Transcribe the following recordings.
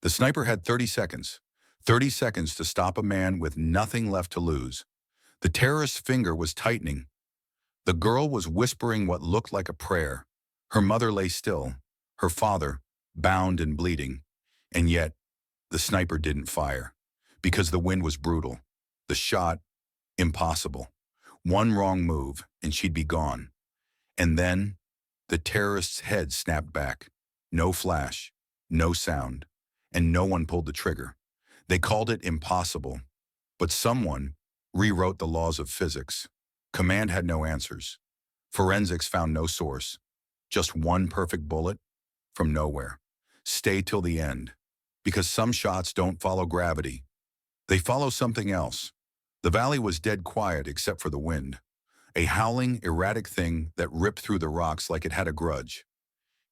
The sniper had 30 seconds. 30 seconds to stop a man with nothing left to lose. The terrorist's finger was tightening. The girl was whispering what looked like a prayer. Her mother lay still, her father, bound and bleeding. And yet, the sniper didn't fire. Because the wind was brutal. The shot, impossible. One wrong move, and she'd be gone. And then, the terrorist's head snapped back. No flash, no sound, and no one pulled the trigger. They called it impossible. But someone rewrote the laws of physics. Command had no answers. Forensics found no source. Just one perfect bullet from nowhere. Stay till the end. Because some shots don't follow gravity. They follow something else. The valley was dead quiet except for the wind. A howling, erratic thing that ripped through the rocks like it had a grudge.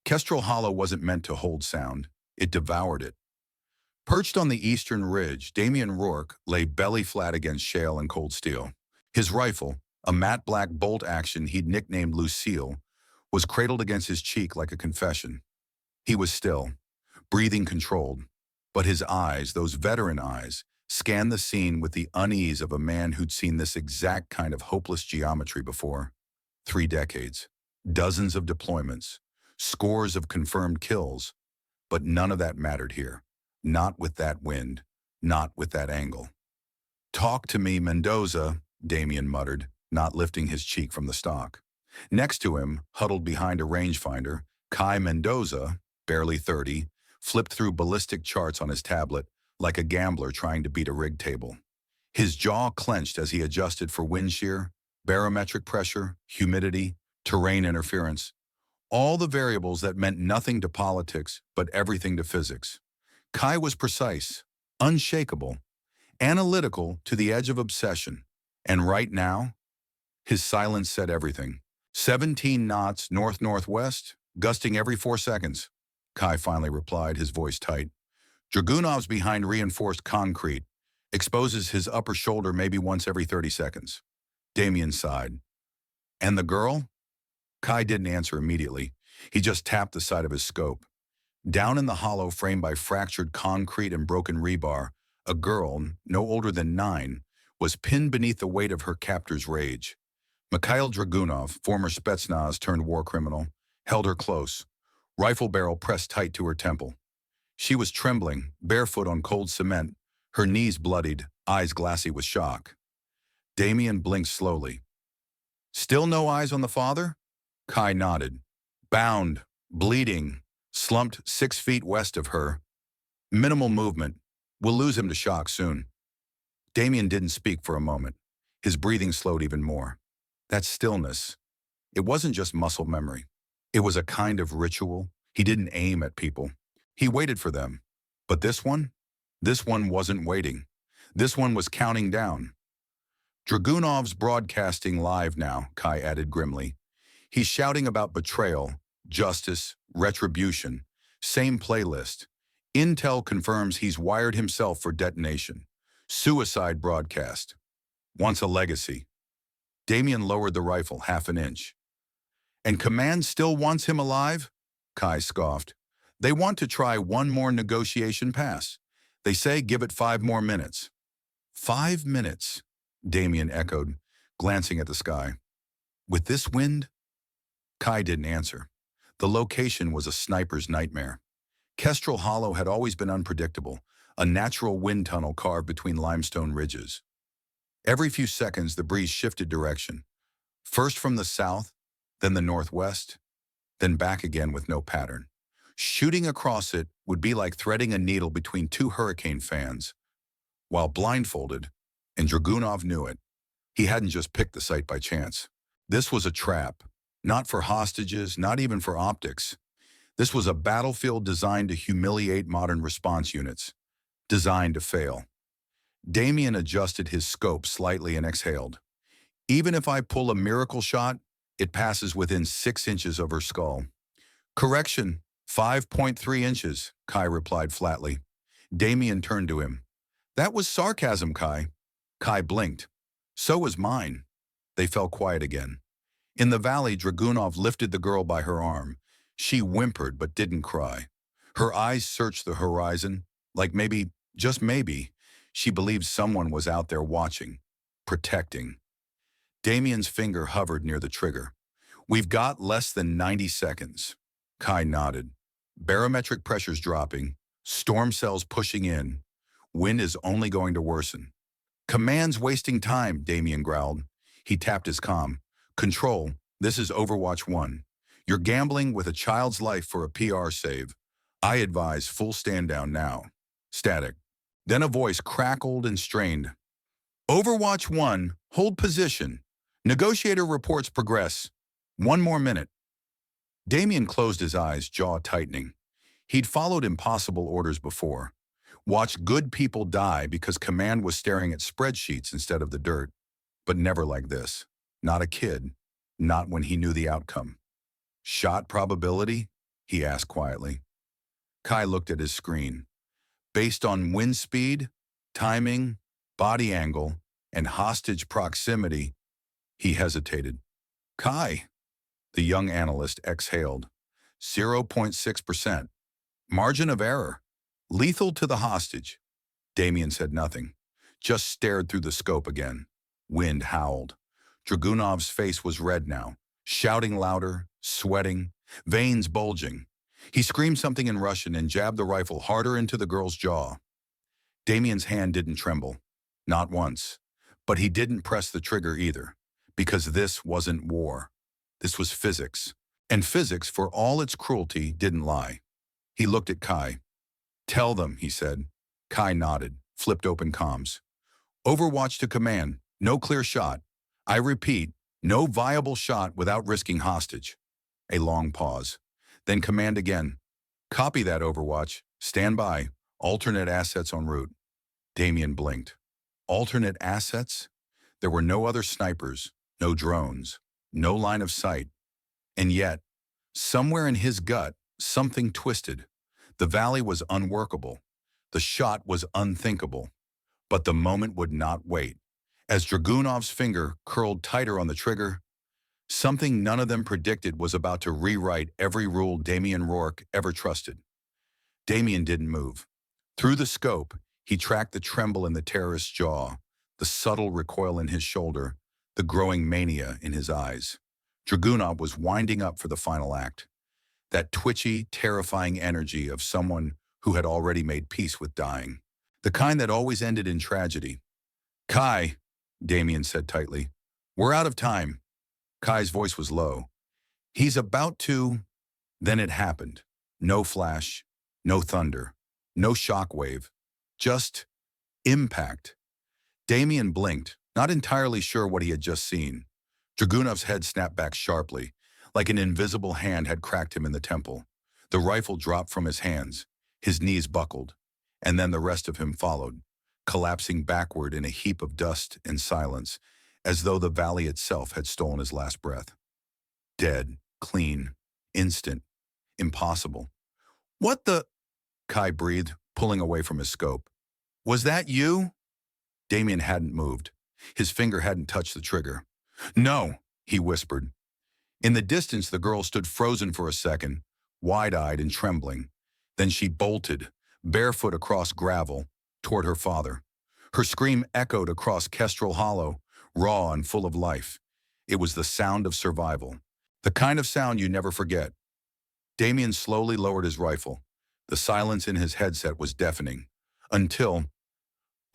Kestrel Hollow wasn't meant to hold sound. It devoured it. Perched on the eastern ridge, Damian Rourke lay belly flat against shale and cold steel. His rifle, a matte black bolt action he'd nicknamed Lucille, was cradled against his cheek like a confession. He was still, breathing controlled, but his eyes, those veteran eyes, scanned the scene with the unease of a man who'd seen this exact kind of hopeless geometry before. 3 decades, dozens of deployments, scores of confirmed kills, but none of that mattered here. Not with that wind, not with that angle. "Talk to me, Mendoza," Damian muttered, not lifting his cheek from the stock. Next to him, huddled behind a rangefinder, Kai Mendoza, barely 30, flipped through ballistic charts on his tablet like a gambler trying to beat a rigged table. His jaw clenched as he adjusted for wind shear, barometric pressure, humidity, terrain interference, all the variables that meant nothing to politics but everything to physics. Kai was precise, unshakable, analytical to the edge of obsession. And right now, his silence said everything. 17 knots north-northwest, gusting every 4 seconds. Kai finally replied, his voice tight. "Dragunov's behind reinforced concrete. Exposes his upper shoulder maybe once every 30 seconds. Damian sighed. "And the girl?" Kai didn't answer immediately. He just tapped the side of his scope. Down in the hollow framed by fractured concrete and broken rebar, a girl, no older than 9, was pinned beneath the weight of her captor's rage. Mikhail Dragunov, former Spetsnaz turned war criminal, held her close, rifle barrel pressed tight to her temple. She was trembling, barefoot on cold cement, her knees bloodied, eyes glassy with shock. Damian blinked slowly. "Still no eyes on the father?" Kai nodded. "Bound, bleeding, slumped 6 feet west of her. Minimal movement. We'll lose him to shock soon." Damian didn't speak for a moment. His breathing slowed even more. That stillness, it wasn't just muscle memory. It was a kind of ritual. He didn't aim at people. He waited for them. But this one wasn't waiting. This one was counting down. "Dragunov's broadcasting live now," Kai added grimly. "He's shouting about betrayal, justice, retribution. Same playlist. Intel confirms he's wired himself for detonation. Suicide broadcast. Wants a legacy." Damian lowered the rifle half an inch. "And command still wants him alive?" Kai scoffed. "They want to try one more negotiation pass. They say give it 5 more minutes." 5 minutes, Damian echoed, glancing at the sky. "With this wind?" Kai didn't answer. The location was a sniper's nightmare. Kestrel Hollow had always been unpredictable, a natural wind tunnel carved between limestone ridges. Every few seconds, the breeze shifted direction. First from the south, then the northwest, then back again with no pattern. Shooting across it would be like threading a needle between 2 hurricane fans. While blindfolded, and Dragunov knew it, he hadn't just picked the site by chance. This was a trap, not for hostages, not even for optics. This was a battlefield designed to humiliate modern response units, designed to fail. Damian adjusted his scope slightly and exhaled. "Even if I pull a miracle shot, it passes within 6 inches of her skull." "Correction, 5.3 inches, Kai replied flatly. Damian turned to him. "That was sarcasm, Kai." Kai blinked. "So was mine." They fell quiet again. In the valley, Dragunov lifted the girl by her arm. She whimpered but didn't cry. Her eyes searched the horizon, Like maybe, just maybe, she believed someone was out there watching, protecting. Damian's finger hovered near the trigger. We've got less than 90 seconds. Kai nodded. Barometric pressure's dropping, storm cells pushing in. Wind is only going to worsen. Command's wasting time, Damian growled. He tapped his comm. Control, this is Overwatch 1. You're gambling with a child's life for a PR save. I advise full stand down now. Static. Then a voice crackled and strained. Overwatch 1, hold position. Negotiator reports progress. 1 more minute. Damian closed his eyes, jaw tightening. He'd followed impossible orders before. Watched good people die because command was staring at spreadsheets instead of the dirt. But never like this. Not a kid. Not when he knew the outcome. Shot probability? He asked quietly. Kai looked at his screen. Based on wind speed, timing, body angle, and hostage proximity, he hesitated. Kai, the young analyst exhaled. 0.6%. Margin of error. Lethal to the hostage. Damian said nothing, just stared through the scope again. Wind howled. Dragunov's face was red now, shouting louder, sweating, veins bulging. He screamed something in Russian and jabbed the rifle harder into the girl's jaw. Damian's hand didn't tremble. Not once. But he didn't press the trigger either, because this wasn't war. This was physics. And physics, for all its cruelty, didn't lie. He looked at Kai. Tell them, he said. Kai nodded, flipped open comms. Overwatch to command. No clear shot. I repeat, no viable shot without risking hostage. A long pause. Then command again. Copy that, Overwatch. Stand by. Alternate assets en route. Damian blinked. Alternate assets? There were no other snipers, no drones, no line of sight. And yet, somewhere in his gut, something twisted. The valley was unworkable. The shot was unthinkable. But the moment would not wait. As Dragunov's finger curled tighter on the trigger, something none of them predicted was about to rewrite every rule Damian Rourke ever trusted. Damian didn't move. Through the scope, he tracked the tremble in the terrorist's jaw, the subtle recoil in his shoulder, the growing mania in his eyes. Dragunov was winding up for the final act. That twitchy, terrifying energy of someone who had already made peace with dying. The kind that always ended in tragedy. Kai, Damian said tightly, we're out of time. Kai's voice was low. He's about to... Then it happened. No flash, no thunder, no shockwave, just impact. Damian blinked, not entirely sure what he had just seen. Dragunov's head snapped back sharply, like an invisible hand had cracked him in the temple. The rifle dropped from his hands. His knees buckled, and then the rest of him followed, collapsing backward in a heap of dust and silence, as though the valley itself had stolen his last breath. Dead, clean, instant, impossible. What the... Kai breathed, pulling away from his scope. Was that you? Damian hadn't moved. His finger hadn't touched the trigger. No, he whispered. In the distance, the girl stood frozen for a second, wide-eyed and trembling. Then she bolted, barefoot across gravel, toward her father. Her scream echoed across Kestrel Hollow, raw and full of life. It was the sound of survival, the kind of sound you never forget. Damian slowly lowered his rifle. The silence in his headset was deafening. Until...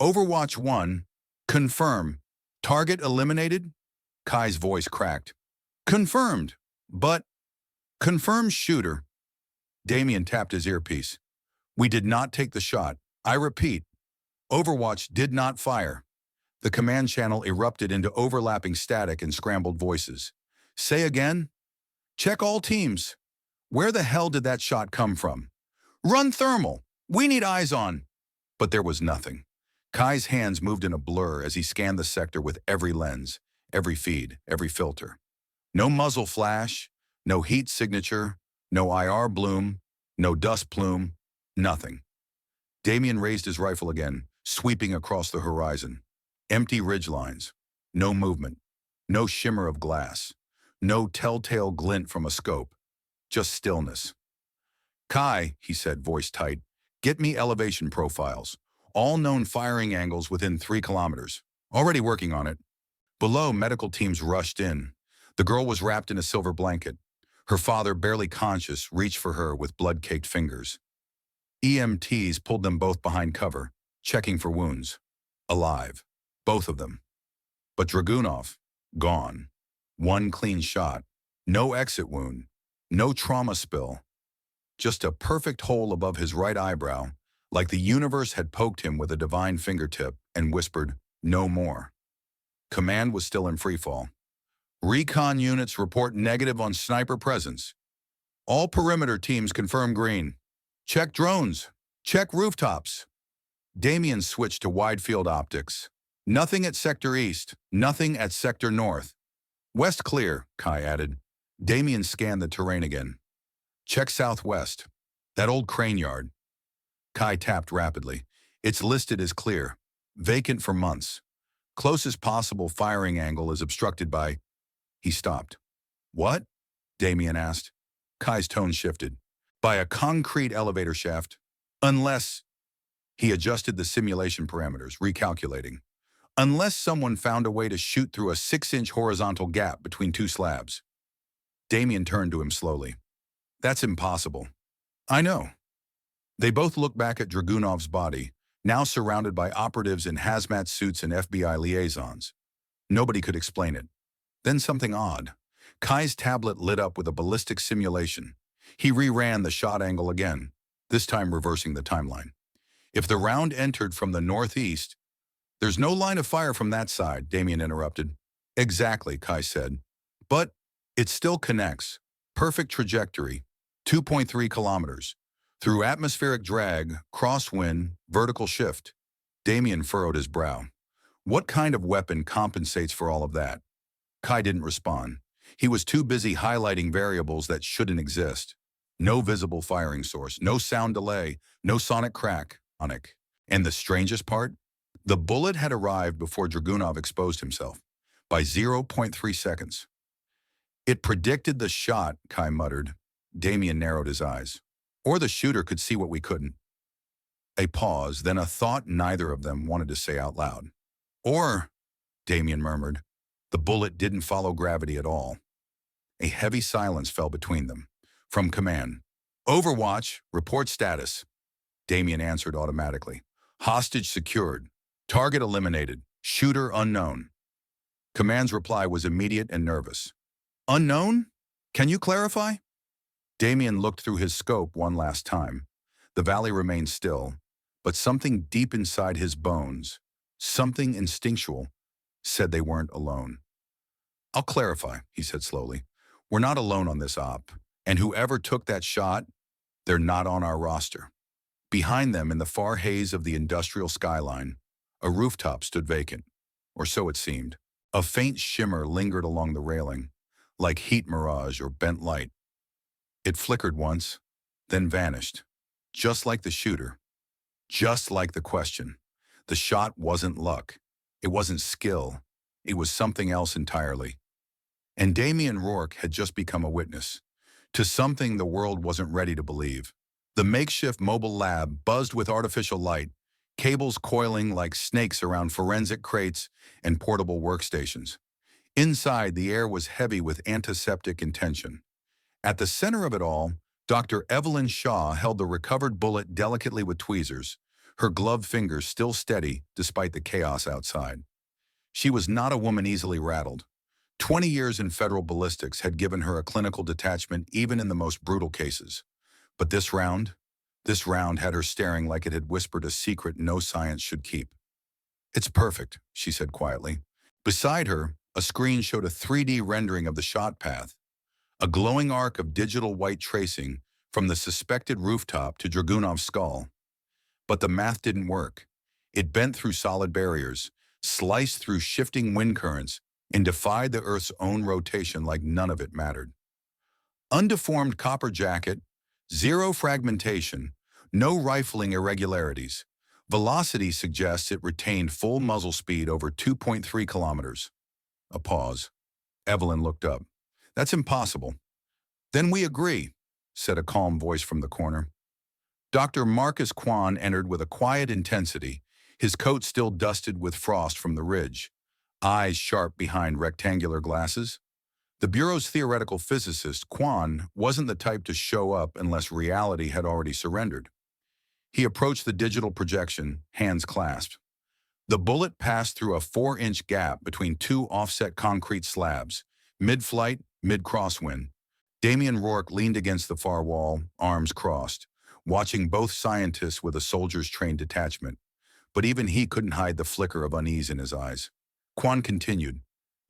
Overwatch 1, confirm. Target eliminated? Kai's voice cracked. Confirmed, but... Confirmed shooter. Damian tapped his earpiece. We did not take the shot. I repeat, Overwatch did not fire. The command channel erupted into overlapping static and scrambled voices. Say again? Check all teams. Where the hell did that shot come from? Run thermal. We need eyes on. But there was nothing. Kai's hands moved in a blur as he scanned the sector with every lens, every feed, every filter. No muzzle flash, no heat signature, no IR bloom, no dust plume, nothing. Damian raised his rifle again, sweeping across the horizon. Empty ridgelines, no movement, no shimmer of glass, no telltale glint from a scope, just stillness. Kai, he said, voice tight, Get me elevation profiles. All known firing angles within 3 kilometers. Already working on it. Below, medical teams rushed in. The girl was wrapped in a silver blanket. Her father, barely conscious, reached for her with blood-caked fingers. EMTs pulled them both behind cover, checking for wounds. Alive. Both of them. But Dragunov, gone. One clean shot. No exit wound. No trauma spill. Just a perfect hole above his right eyebrow, like the universe had poked him with a divine fingertip and whispered, "No more." Command was still in freefall. Recon units report negative on sniper presence. All perimeter teams confirm green. Check drones. Check rooftops. Damian switched to wide-field optics. Nothing at Sector East. Nothing at Sector North. West clear, Kai added. Damian scanned the terrain again. Check southwest. That old crane yard. Kai tapped rapidly. It's listed as clear. Vacant for months. Closest possible firing angle is obstructed by... He stopped. What? Damian asked. Kai's tone shifted. By a concrete elevator shaft. Unless... He adjusted the simulation parameters, recalculating. Unless someone found a way to shoot through a 6-inch horizontal gap between 2 slabs. Damian turned to him slowly. That's impossible. I know. They both looked back at Dragunov's body, now surrounded by operatives in hazmat suits and FBI liaisons. Nobody could explain it. Then something odd. Kai's tablet lit up with a ballistic simulation. He reran the shot angle again, this time reversing the timeline. If the round entered from the northeast... There's no line of fire from that side, Damian interrupted. Exactly, Kai said. But it still connects. Perfect trajectory. 2.3 kilometers. Through atmospheric drag, crosswind, vertical shift. Damian furrowed his brow. What kind of weapon compensates for all of that? Kai didn't respond. He was too busy highlighting variables that shouldn't exist. No visible firing source, no sound delay, no sonic crack. And the strangest part? The bullet had arrived before Dragunov exposed himself, by 0.3 seconds. It predicted the shot, Kai muttered. Damian narrowed his eyes. Or the shooter could see what we couldn't. A pause, then a thought neither of them wanted to say out loud. Or, Damian murmured, the bullet didn't follow gravity at all. A heavy silence fell between them. From command. Overwatch, report status. Damian answered automatically. Hostage secured. Target eliminated. Shooter unknown. Command's reply was immediate and nervous. Unknown? Can you clarify? Damian looked through his scope one last time. The valley remained still, but something deep inside his bones, something instinctual, said they weren't alone. I'll clarify, he said slowly. We're not alone on this op, and whoever took that shot, they're not on our roster. Behind them, in the far haze of the industrial skyline, a rooftop stood vacant, or so it seemed. A faint shimmer lingered along the railing, like heat mirage or bent light. It flickered once, then vanished, just like the shooter, just like the question. The shot wasn't luck. It wasn't skill. It was something else entirely. And Damian Rourke had just become a witness to something the world wasn't ready to believe. The makeshift mobile lab buzzed with artificial light, cables coiling like snakes around forensic crates and portable workstations. Inside, the air was heavy with antiseptic intention. At the center of it all, Dr. Evelyn Shaw held the recovered bullet delicately with tweezers, her gloved fingers still steady despite the chaos outside. She was not a woman easily rattled. 20 years in federal ballistics had given her a clinical detachment even in the most brutal cases. But this round had her staring like it had whispered a secret no science should keep. It's perfect, she said quietly. Beside her, a screen showed a 3D rendering of the shot path, a glowing arc of digital white tracing from the suspected rooftop to Dragunov's skull. But the math didn't work. It bent through solid barriers, sliced through shifting wind currents, and defied the Earth's own rotation like none of it mattered. Undeformed copper jacket, zero fragmentation, no rifling irregularities. Velocity suggests it retained full muzzle speed over 2.3 kilometers. A pause. Evelyn looked up. That's impossible. Then we agree, said a calm voice from the corner. Dr. Marcus Quan entered with a quiet intensity, his coat still dusted with frost from the ridge, eyes sharp behind rectangular glasses. The Bureau's theoretical physicist, Quan, wasn't the type to show up unless reality had already surrendered. He approached the digital projection, hands clasped. The bullet passed through a 4-inch gap between two offset concrete slabs, mid-flight, mid-crosswind. Damian Rourke leaned against the far wall, arms crossed, watching both scientists with a soldier's trained detachment. But even he couldn't hide the flicker of unease in his eyes. Quan continued,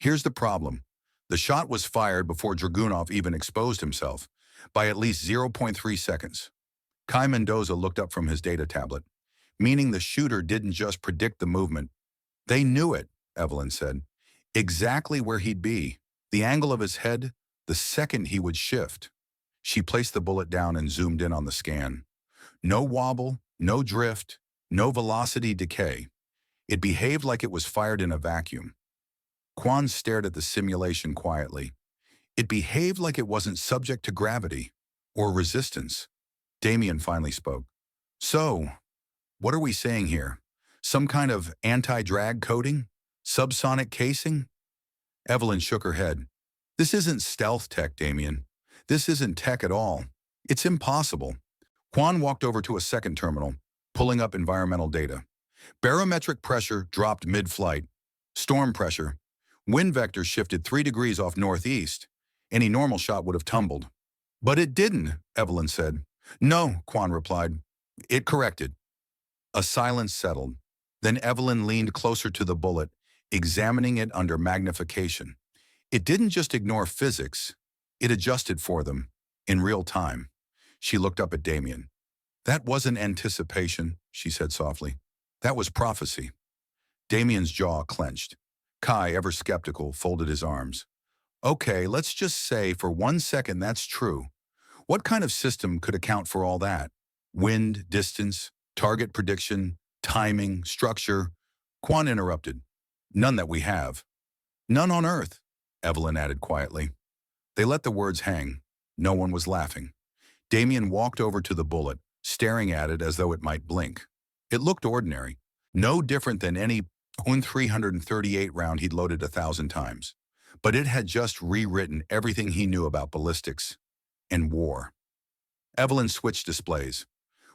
"Here's the problem. The shot was fired before Dragunov even exposed himself, by at least zero point 0.3 seconds." Kai Mendoza looked up from his data tablet, meaning the shooter didn't just predict the movement. They knew it, Evelyn said. Exactly where he'd be, the angle of his head, the second he would shift. She placed the bullet down and zoomed in on the scan. No wobble, no drift, no velocity decay. It behaved like it was fired in a vacuum. Quan stared at the simulation quietly. It behaved like it wasn't subject to gravity or resistance. Damian finally spoke. "So, what are we saying here? Some kind of anti-drag coating? Subsonic casing?" Evelyn shook her head. "This isn't stealth tech, Damian. This isn't tech at all. It's impossible." Quan walked over to a second terminal, pulling up environmental data. Barometric pressure dropped mid-flight. Storm pressure. Wind vector shifted 3 degrees off northeast. Any normal shot would have tumbled. "But it didn't," Evelyn said. "No," Quan replied. "It corrected." A silence settled. Then Evelyn leaned closer to the bullet, examining it under magnification. It didn't just ignore physics. It adjusted for them, in real time. She looked up at Damian. "That wasn't anticipation," she said softly. "That was prophecy." Damian's jaw clenched. Kai, ever skeptical, folded his arms. "Okay, let's just say for 1 second that's true. What kind of system could account for all that? Wind, distance, target prediction, timing, structure?" Quan interrupted. "None that we have." "None on Earth," Evelyn added quietly. They let the words hang. No one was laughing. Damian walked over to the bullet, staring at it as though it might blink. It looked ordinary, no different than any .338 round he'd loaded 1,000 times. But it had just rewritten everything he knew about ballistics and war. Evelyn switched displays.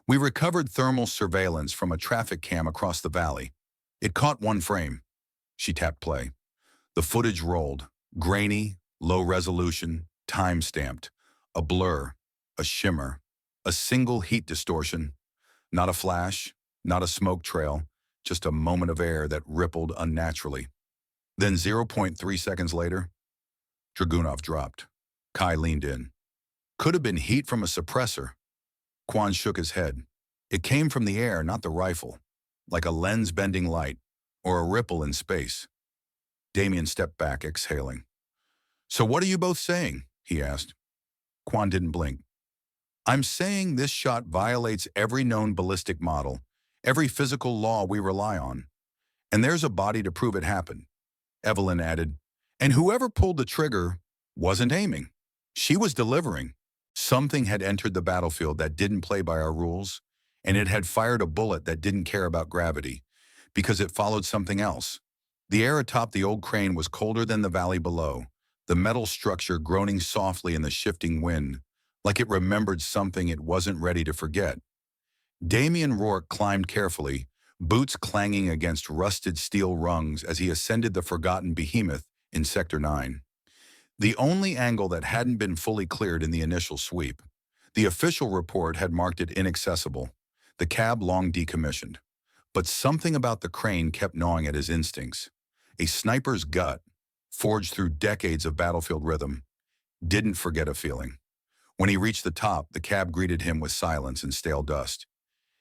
"We recovered thermal surveillance from a traffic cam across the valley. It caught one frame." She tapped play. The footage rolled, grainy, low resolution, time-stamped, a blur, a shimmer, a single heat distortion. Not a flash, not a smoke trail, just a moment of air that rippled unnaturally. Then 0.3 seconds later, Dragunov dropped. Kai leaned in. "Could have been heat from a suppressor." Quan shook his head. "It came from the air, not the rifle. Like a lens-bending light, or a ripple in space." Damian stepped back, exhaling. "So what are you both saying?" he asked. Quan didn't blink. "I'm saying this shot violates every known ballistic model, every physical law we rely on. And there's a body to prove it happened." Evelyn added, "And whoever pulled the trigger wasn't aiming. She was delivering. Something had entered the battlefield that didn't play by our rules, and it had fired a bullet that didn't care about gravity, because it followed something else." The air atop the old crane was colder than the valley below, the metal structure groaning softly in the shifting wind, like it remembered something it wasn't ready to forget. Damian Rourke climbed carefully, boots clanging against rusted steel rungs as he ascended the forgotten behemoth in Sector 9. The only angle that hadn't been fully cleared in the initial sweep. The official report had marked it inaccessible, the cab long decommissioned. But something about the crane kept gnawing at his instincts. A sniper's gut, forged through decades of battlefield rhythm, didn't forget a feeling. When he reached the top, the cab greeted him with silence and stale dust.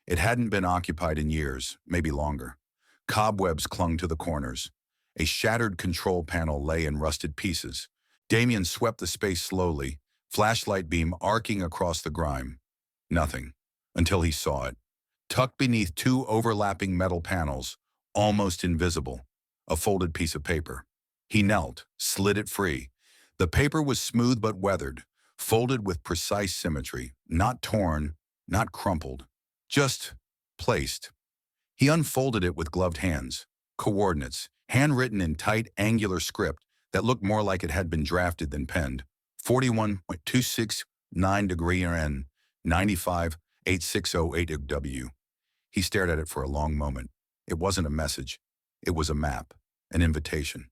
It hadn't been occupied in years, maybe longer. Cobwebs clung to the corners. A shattered control panel lay in rusted pieces. Damian swept the space slowly, flashlight beam arcing across the grime. Nothing, until he saw it. Tucked beneath two overlapping metal panels, almost invisible, a folded piece of paper. He knelt, slid it free. The paper was smooth but weathered, folded with precise symmetry, not torn, not crumpled, Just placed. He unfolded it with gloved hands. Coordinates, handwritten in tight, angular script that looked more like it had been drafted than penned. 41.269 degree N, 95.8608 W. He stared at it for a long moment. It wasn't a message. It was a map, an invitation.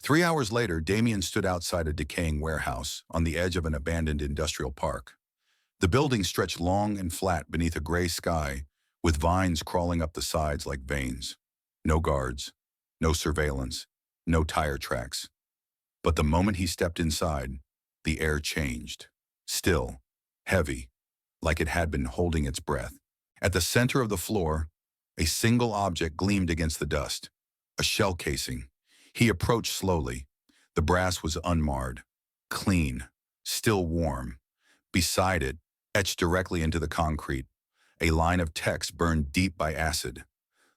3 hours later, Damian stood outside a decaying warehouse on the edge of an abandoned industrial park. The building stretched long and flat beneath a gray sky, with vines crawling up the sides like veins. No guards, no surveillance, no tire tracks. But the moment he stepped inside, the air changed. Still, heavy, like it had been holding its breath. At the center of the floor, a single object gleamed against the dust. A shell casing. He approached slowly. The brass was unmarred, clean, still warm. Beside it, etched directly into the concrete, a line of text burned deep by acid.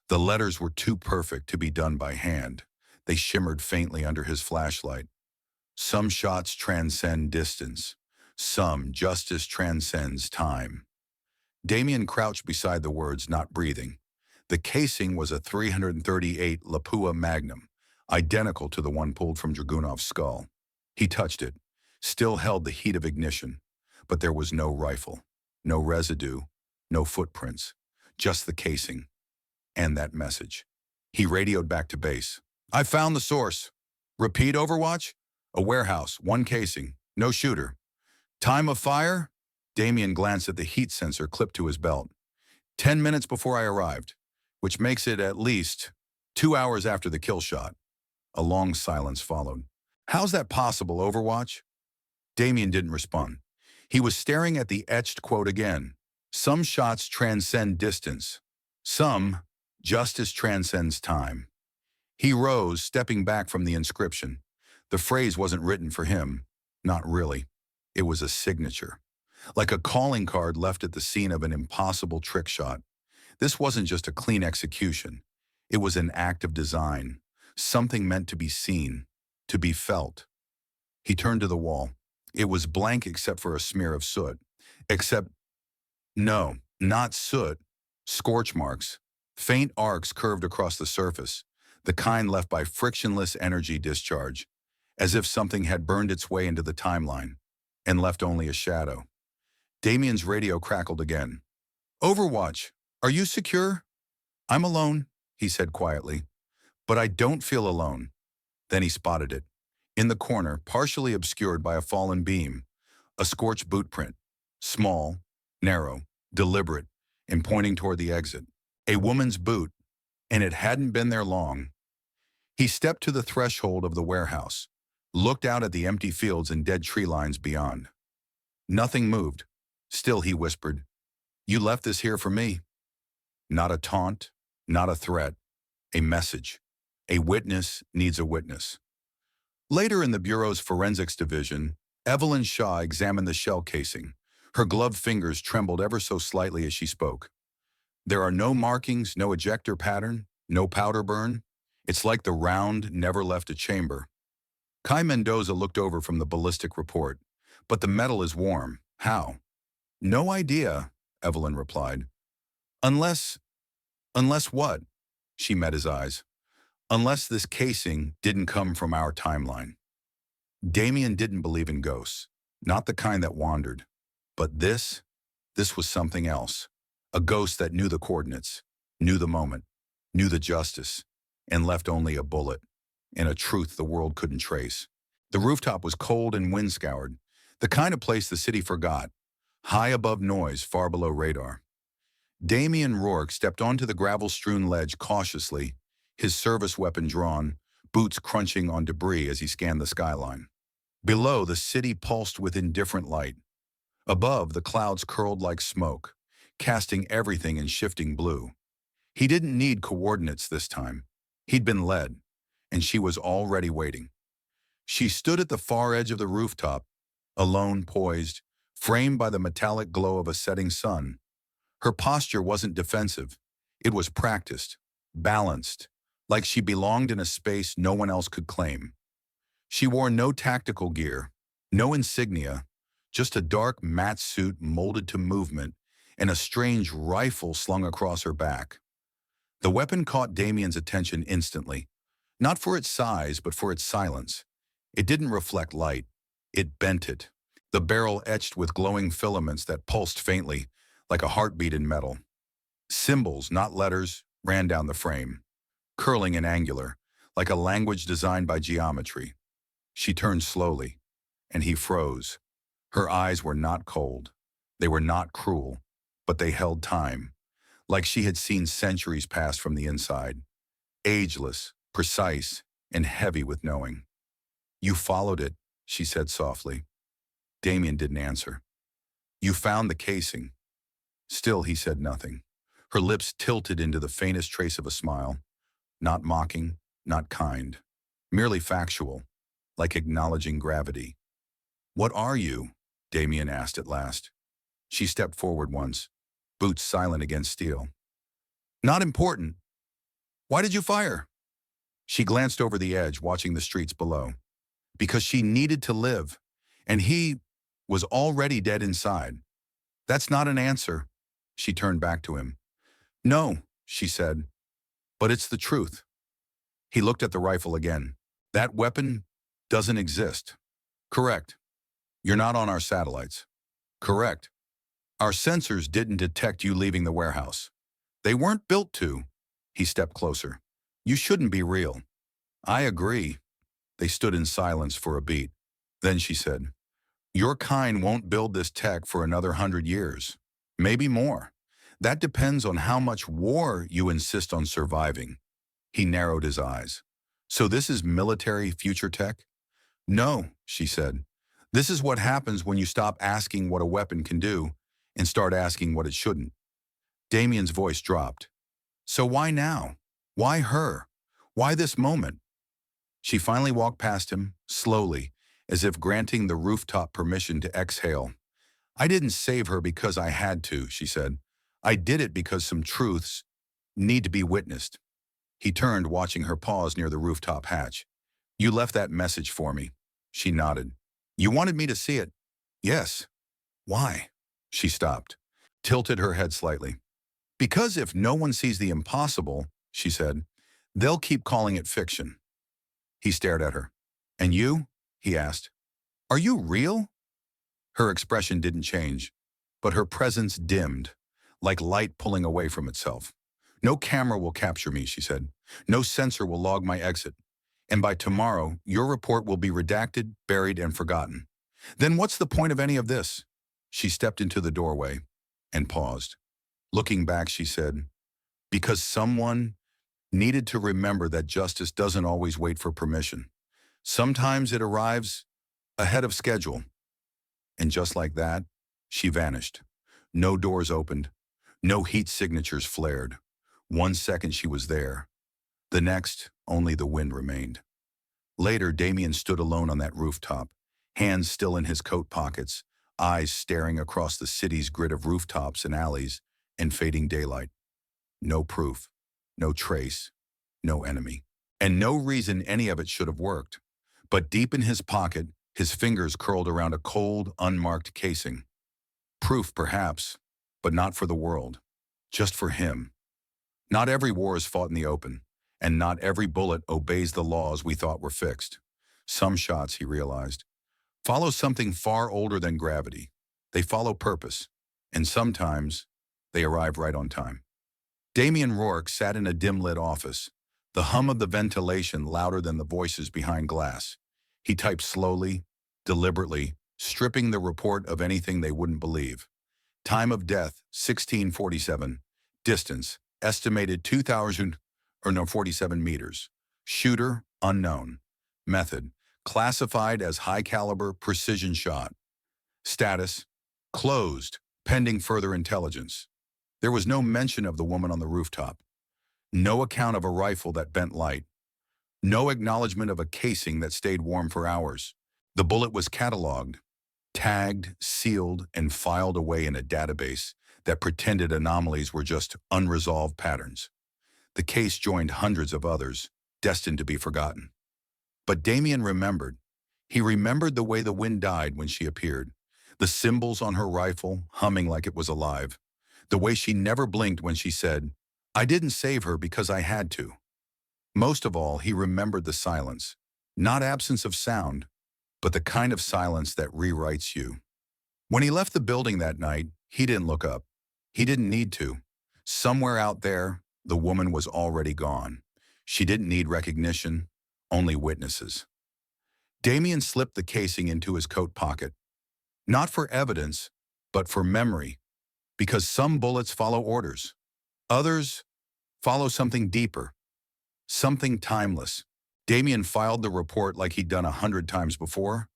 The letters were too perfect to be done by hand. They shimmered faintly under his flashlight. Some shots transcend distance. Some justice transcends time. Damian crouched beside the words, not breathing. The casing was a 338 Lapua Magnum, identical to the one pulled from Dragunov's skull. He touched it, still held the heat of ignition, but there was no rifle, no residue, no footprints, just the casing and that message. He radioed back to base. I found the source. Repeat, Overwatch? A warehouse, one casing, no shooter. Time of fire? Damian glanced at the heat sensor clipped to his belt. 10 minutes before I arrived, which makes it at least 2 hours after the kill shot. A long silence followed. How's that possible, Overwatch? Damian didn't respond. He was staring at the etched quote again. Some shots transcend distance. Some, justice transcends time. He rose, stepping back from the inscription. The phrase wasn't written for him. Not really. It was a signature. Like a calling card left at the scene of an impossible trick shot. This wasn't just a clean execution. It was an act of design. Something meant to be seen, to be felt. He turned to the wall. It was blank except for a smear of soot. No, not soot. Scorch marks. Faint arcs curved across the surface, the kind left by frictionless energy discharge, as if something had burned its way into the timeline and left only a shadow. Damian's radio crackled again. Overwatch, are you secure? I'm alone, he said quietly. But I don't feel alone. Then he spotted it. In the corner, partially obscured by a fallen beam, a scorched boot print. Small, narrow, deliberate, and pointing toward the exit. A woman's boot, and it hadn't been there long. He stepped to the threshold of the warehouse, looked out at the empty fields and dead tree lines beyond. Nothing moved. Still, he whispered, You left this here for me. Not a taunt, not a threat, a message. A witness needs a witness. Later in the Bureau's forensics division, Evelyn Shaw examined the shell casing. Her gloved fingers trembled ever so slightly as she spoke. There are no markings, no ejector pattern, no powder burn. It's like the round never left a chamber. Kai Mendoza looked over from the ballistic report. But the metal is warm. How? No idea, Evelyn replied. Unless what? She met his eyes. Unless this casing didn't come from our timeline. Damian didn't believe in ghosts, not the kind that wandered. But this was something else. A ghost that knew the coordinates, knew the moment, knew the justice, and left only a bullet, and a truth the world couldn't trace. The rooftop was cold and wind-scoured, the kind of place the city forgot, high above noise, far below radar. Damian Rourke stepped onto the gravel-strewn ledge cautiously, his service weapon drawn, boots crunching on debris as he scanned the skyline. Below, the city pulsed with indifferent light. Above, the clouds curled like smoke, casting everything in shifting blue. He didn't need coordinates this time. He'd been led, and she was already waiting. She stood at the far edge of the rooftop, alone, poised, framed by the metallic glow of a setting sun. Her posture wasn't defensive. It was practiced, balanced, like she belonged in a space no one else could claim. She wore no tactical gear, no insignia, just a dark matte suit molded to movement and a strange rifle slung across her back. The weapon caught Damian's attention instantly, not for its size, but for its silence. It didn't reflect light. It bent it, the barrel etched with glowing filaments that pulsed faintly, like a heartbeat in metal. Symbols, not letters, ran down the frame, curling and angular, like a language designed by geometry. She turned slowly, and he froze. Her eyes were not cold. They were not cruel, but they held time, like she had seen centuries pass from the inside, ageless, precise, and heavy with knowing. "You followed it," she said softly. Damian didn't answer. "You found the casing." Still, he said nothing. Her lips tilted into the faintest trace of a smile, not mocking, not kind, merely factual, like acknowledging gravity. "What are you?" Damian asked at last. She stepped forward once, boots silent against steel. "Not important. Why did you fire?" She glanced over the edge, watching the streets below. Because she needed to live, and he was already dead inside. "That's not an answer." She turned back to him. "No," she said, "but it's the truth." He looked at the rifle again. "That weapon doesn't exist." "Correct. You're not on our satellites." "Correct. Our sensors didn't detect you leaving the warehouse. They weren't built to." He stepped closer. "You shouldn't be real." "I agree." They stood in silence for a beat. Then she said, "Your kind won't build this tech for another 100 years. Maybe more. That depends on how much war you insist on surviving." He narrowed his eyes. "So this is military future tech?" "No," she said. "This is what happens when you stop asking what a weapon can do and start asking what it shouldn't." Damian's voice dropped. "So why now? Why her? Why this moment?" She finally walked past him, slowly, as if granting the rooftop permission to exhale. "I didn't save her because I had to," she said. "I did it because some truths need to be witnessed." He turned, watching her pause near the rooftop hatch. "You left that message for me." She nodded. "You wanted me to see it?" "Yes." "Why?" She stopped, tilted her head slightly. "Because if no one sees the impossible," she said, "they'll keep calling it fiction." He stared at her. "And you?" he asked. "Are you real?" Her expression didn't change, but her presence dimmed, like light pulling away from itself. "No camera will capture me," she said. "No sensor will log my exit. And by tomorrow, your report will be redacted, buried, and forgotten. Then what's the point of any of this?" She stepped into the doorway and paused. Looking back, she said, "Because someone needed to remember that justice doesn't always wait for permission. Sometimes it arrives ahead of schedule." And just like that, she vanished. No doors opened. No heat signatures flared. 1 second she was there. The next, only the wind remained. Later, Damian stood alone on that rooftop, hands still in his coat pockets, eyes staring across the city's grid of rooftops and alleys and fading daylight. No proof, no trace, no enemy. And no reason any of it should have worked. But deep in his pocket, his fingers curled around a cold, unmarked casing. Proof, perhaps, but not for the world. Just for him. Not every war is fought in the open, and not every bullet obeys the laws we thought were fixed. Some shots, he realized, follow something far older than gravity. They follow purpose, and sometimes they arrive right on time. Damian Rourke sat in a dim-lit office, the hum of the ventilation louder than the voices behind glass. He typed slowly, deliberately, stripping the report of anything they wouldn't believe. Time of death, 1647. Distance, estimated 2,047 meters. Shooter, unknown. Method, classified as high-caliber precision shot. Status, closed, pending further intelligence. There was no mention of the woman on the rooftop. No account of a rifle that bent light. No acknowledgement of a casing that stayed warm for hours. The bullet was cataloged, tagged, sealed, and filed away in a database that pretended anomalies were just unresolved patterns. The case joined hundreds of others, destined to be forgotten. But Damian remembered. He remembered the way the wind died when she appeared, the symbols on her rifle humming like it was alive, The way she never blinked when she said, "I didn't save her because I had to." Most of all, he remembered the silence. Not absence of sound, but the kind of silence that rewrites you. When he left the building that night, he didn't look up. He didn't need to. Somewhere out there, the woman was already gone. She didn't need recognition, only witnesses. Damian slipped the casing into his coat pocket. Not for evidence, but for memory, because some bullets follow orders. Others follow something deeper, something timeless. Damian filed the report like he'd done 100 times before,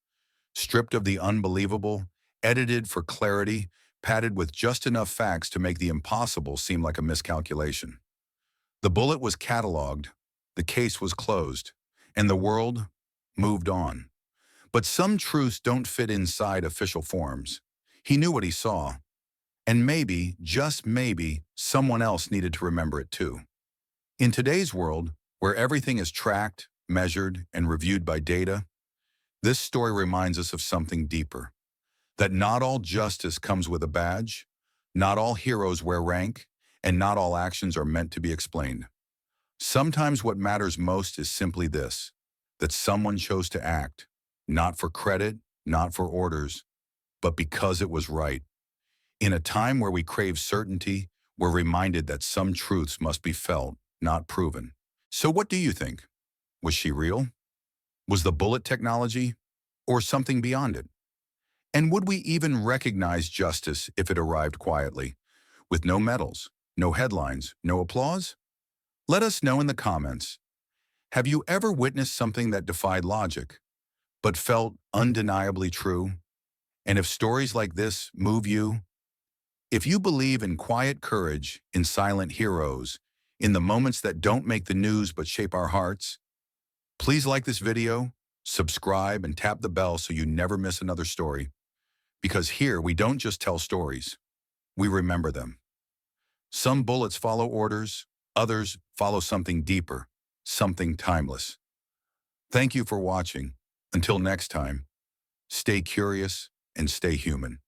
stripped of the unbelievable, edited for clarity, padded with just enough facts to make the impossible seem like a miscalculation. The bullet was cataloged, the case was closed, and the world moved on. But some truths don't fit inside official forms. He knew what he saw, and maybe, just maybe, someone else needed to remember it too. In today's world, where everything is tracked, measured, and reviewed by data, this story reminds us of something deeper. That not all justice comes with a badge, not all heroes wear rank, and not all actions are meant to be explained. Sometimes what matters most is simply this, that someone chose to act, not for credit, not for orders, but because it was right. In a time where we crave certainty, we're reminded that some truths must be felt, not proven. So what do you think? Was she real? Was the bullet technology? Or something beyond it? And would we even recognize justice if it arrived quietly, with no medals, no headlines, no applause? Let us know in the comments. Have you ever witnessed something that defied logic, but felt undeniably true? And if stories like this move you, if you believe in quiet courage, in silent heroes, in the moments that don't make the news but shape our hearts, please like this video, subscribe, and tap the bell so you never miss another story. Because here we don't just tell stories, we remember them. Some bullets follow orders, others follow something deeper, something timeless. Thank you for watching. Until next time, stay curious and stay human.